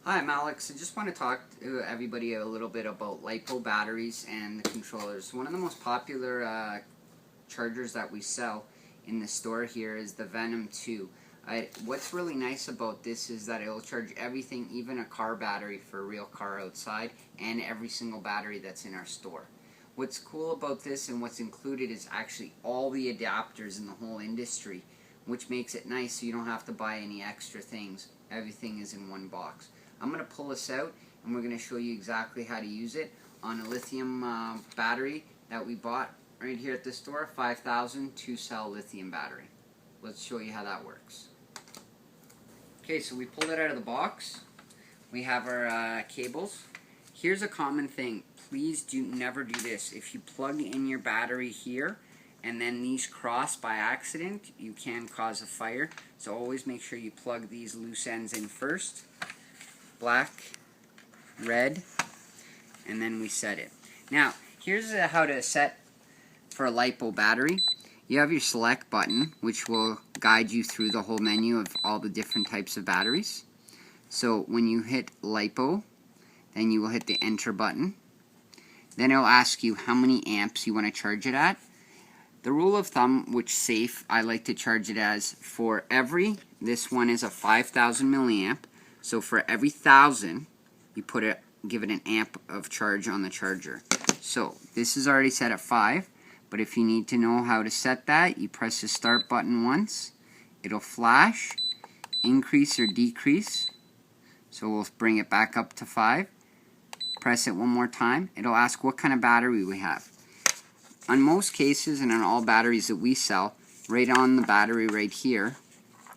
Hi, I'm Alex. I just want to talk to everybody a little bit about Lipo batteries and the controllers. One of the most popular chargers that we sell in the store here is the Venom 2. What's really nice about this is that it'll charge everything, even a car battery for a real car outside, and every single battery that's in our store. What's cool about this and what's included is actually all the adapters in the whole industry, which makes it nice so you don't have to buy any extra things. Everything is in one box. I'm going to pull this out and we're going to show you exactly how to use it on a lithium battery that we bought right here at the store, 5,000 2-cell lithium battery. Let's show you how that works. Okay, so we pulled it out of the box. We have our cables. Here's a common thing. Please never do this. If you plug in your battery here and then these cross by accident, you can cause a fire. So always make sure you plug these loose ends in first. Black, red, and then we set it. Now, here's how to set for a Lipo battery. You have your select button, which will guide you through the whole menu of all the different types of batteries. So when you hit Lipo, then you will hit the enter button. Then it'll ask you how many amps you want to charge it at. The rule of thumb, which safe, I like to charge it as for this one is a 5,000 milliamp. So for every 1,000, you give it an amp of charge on the charger. So this is already set at 5, but if you need to know how to set that, you press the start button once. It'll flash, increase or decrease. So we'll bring it back up to 5. Press it one more time. It'll ask what kind of battery we have. On most cases, and on all batteries that we sell, right on the battery right here,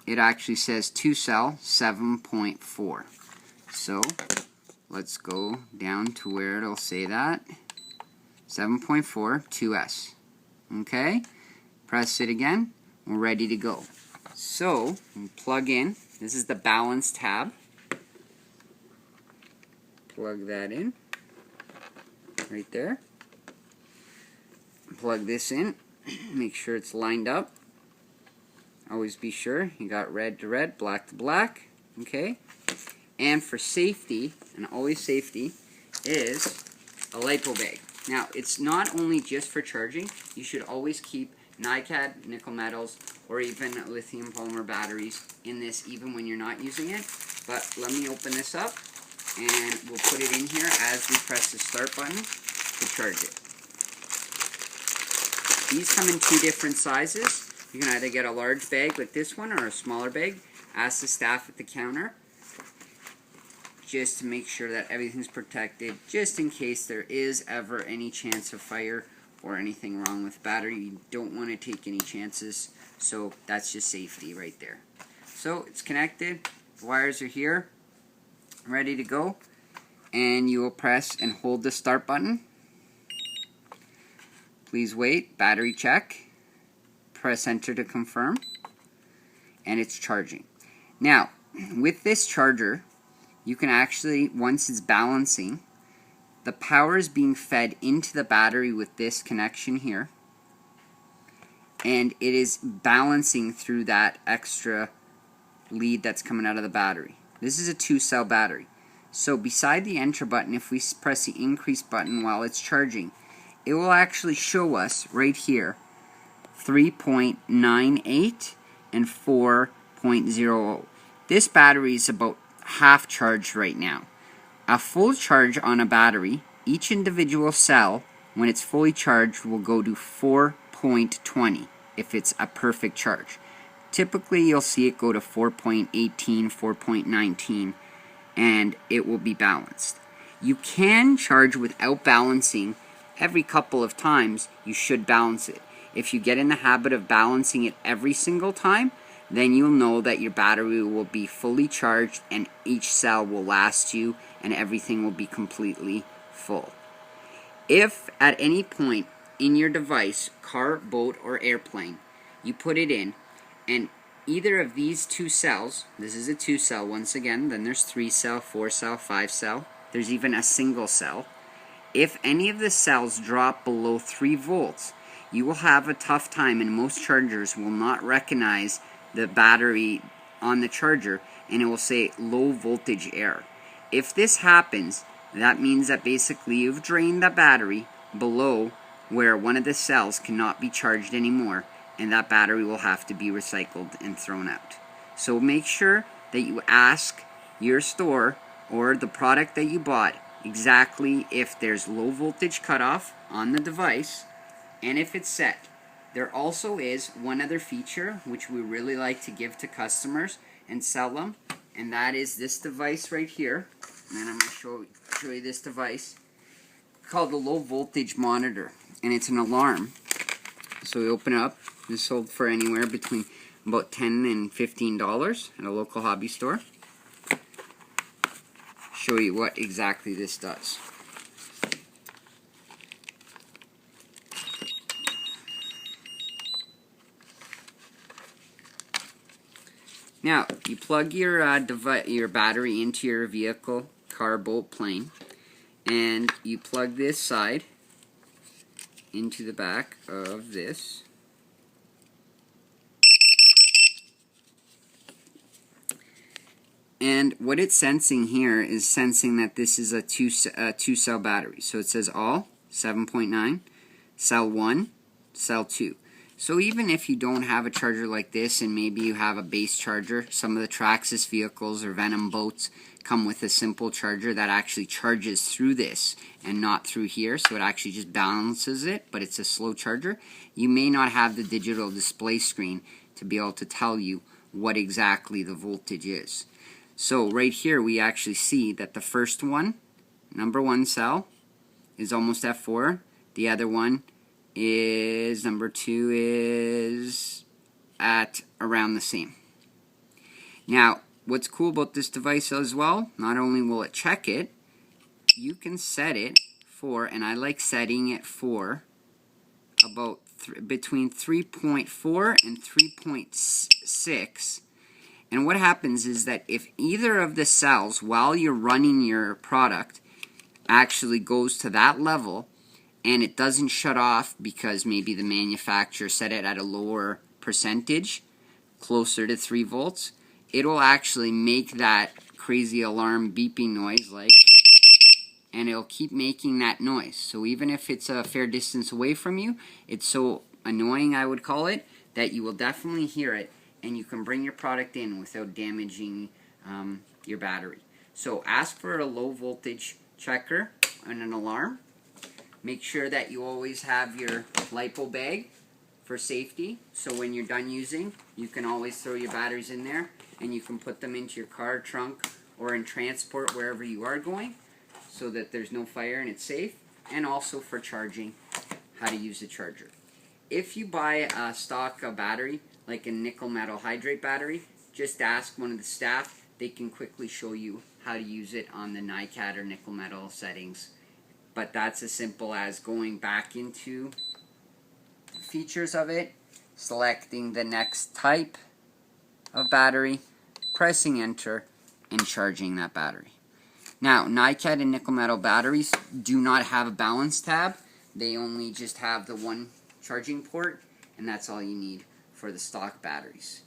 it actually says 2-cell 7.4. So let's go down to where it'll say that. 7.4 2S. Okay? Press it again. We're ready to go. So, we plug in. This is the balance tab. Plug that in. Right there. Plug this in. Make sure it's lined up. Always be sure you got red to red, black to black. Okay? And for safety, and always safety, is a Lipo bag. Now, it's not only just for charging. You should always keep NiCad, nickel metals, or even lithium polymer batteries in this, even when you're not using it. But let me open this up, and we'll put it in here as we press the start button to charge it. These come in 2 different sizes. You can either get a large bag like this one or a smaller bag. Ask the staff at the counter just to make sure that everything's protected, just in case there is ever any chance of fire or anything wrong with battery. You don't want to take any chances, so that's just safety right there. So it's connected, the wires are here, ready to go, and you will press and hold the start button. Please wait, battery check. Press enter to confirm, and it's charging. Now, with this charger, you can actually, once it's balancing, the power is being fed into the battery with this connection here, and it is balancing through that extra lead that's coming out of the battery. This is a 2-cell battery. So beside the enter button, if we press the increase button while it's charging, it will actually show us right here 3.98 and 4.00. This battery is about half charged right now. A full charge on a battery, each individual cell, when it's fully charged, will go to 4.20 if it's a perfect charge. Typically, you'll see it go to 4.18, 4.19, and it will be balanced. You can charge without balancing. Every couple of times, you should balance it. If you get in the habit of balancing it every single time, then you'll know that your battery will be fully charged and each cell will last you and everything will be completely full. If at any point in your device, car, boat, or airplane, you put it in and either of these 2 cells, this is a 2-cell once again, then there's 3-cell, 4-cell, 5-cell, there's even a single cell. If any of the cells drop below 3 volts, you will have a tough time, and most chargers will not recognize the battery on the charger, and it will say low voltage error. if this happens, that means that basically you've drained the battery below where one of the cells cannot be charged anymore, and that battery will have to be recycled and thrown out. So make sure that you ask your store or the product that you bought exactly if there's low voltage cutoff on the device and if it's set. There also is one other feature which we really like to give to customers and sell them, and that is this device right here. And then I'm going to show you this device called the low voltage monitor, and it's an alarm. So we open it up. It's sold for anywhere between about $10 and $15 at a local hobby store. Show you what exactly this does. Now, you plug your battery into your vehicle, car, boat, plane, and you plug this side into the back of this. And what it's sensing here is sensing that this is a two cell battery. So it says all, 7.9, cell 1, cell 2. So even if you don't have a charger like this and maybe you have a base charger, some of the Traxxas vehicles or Venom boats come with a simple charger that actually charges through this and not through here, so it actually just balances it, but it's a slow charger. You may not have the digital display screen to be able to tell you what exactly the voltage is. So right here we actually see that the first one, number 1 cell, is almost at 4. The other one is, number 2 is at around the same. Now, what's cool about this device as well, not only will it check it, you can set it for, and I like setting it for, about between 3.4 and 3.6. And what happens is that if either of the cells, while you're running your product, actually goes to that level, and it doesn't shut off because maybe the manufacturer set it at a lower percentage, closer to 3 volts, it will actually make that crazy alarm beeping noise, and it'll keep making that noise. So even if it's a fair distance away from you, it's so annoying, I would call it, that you will definitely hear it, and you can bring your product in without damaging your battery. So ask for a low voltage checker and an alarm. Make sure that you always have your Lipo bag for safety, so when you're done using, you can always throw your batteries in there, and you can put them into your car trunk or in transport wherever you are going, so that there's no fire and it's safe. And also for charging, how to use the charger. If you buy a stock battery, like a nickel metal hydrate battery, just ask one of the staff. They can quickly show you how to use it on the NiCad or nickel metal settings. But that's as simple as going back into the features of it, selecting the next type of battery, pressing enter, and charging that battery. Now, NiCad and nickel metal batteries do not have a balance tab. They only just have the one charging port, and that's all you need for the stock batteries.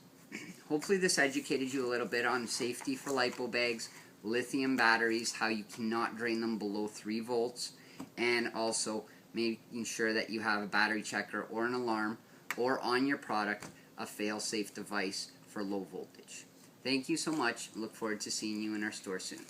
Hopefully this educated you a little bit on safety for Lipo bags, lithium batteries, how you cannot drain them below 3 volts, and also making sure that you have a battery checker or an alarm, or on your product, a fail-safe device for low voltage. Thank you so much. Look forward to seeing you in our store soon.